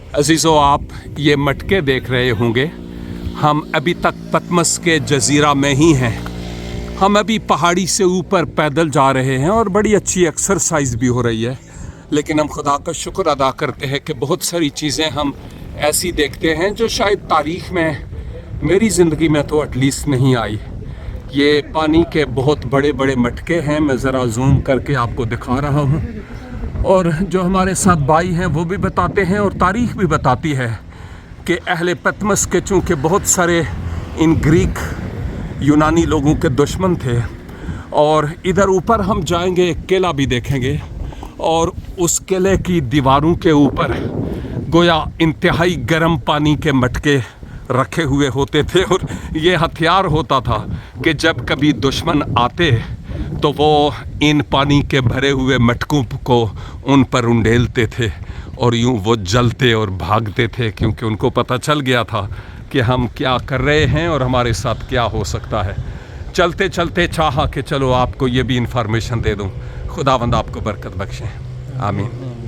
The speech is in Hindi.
अजीज़ो, आप ये मटके देख रहे होंगे। हम अभी तक पतमस के जजीरा में ही हैं। हम अभी पहाड़ी से ऊपर पैदल जा रहे हैं और बड़ी अच्छी एक्सरसाइज भी हो रही है। लेकिन हम खुदा का शुक्र अदा करते हैं कि बहुत सारी चीज़ें हम ऐसी देखते हैं जो शायद तारीख़ में, मेरी ज़िंदगी में तो एटलीस्ट नहीं आई। ये पानी के बहुत बड़े बड़े मटके हैं। मैं ज़रा जूम करके आपको दिखा रहा हूँ। और जो हमारे साथ भाई हैं वो भी बताते हैं और तारीख़ भी बताती है कि अहले पतमस के चूँकि बहुत सारे इन ग्रीक यूनानी लोगों के दुश्मन थे। और इधर ऊपर हम जाएंगे, एक किला भी देखेंगे और उस किले की दीवारों के ऊपर गोया इंतहाई गर्म पानी के मटके रखे हुए होते थे। और ये हथियार होता था कि जब कभी दुश्मन आते तो वो इन पानी के भरे हुए मटकों को उन पर उंडेलते थे और यूं वो जलते और भागते थे, क्योंकि उनको पता चल गया था कि हम क्या कर रहे हैं और हमारे साथ क्या हो सकता है। चलते चलते चाहा कि चलो आपको ये भी इंफॉर्मेशन दे दूं। खुदावंद आपको बरकत बख्शे। आमीन।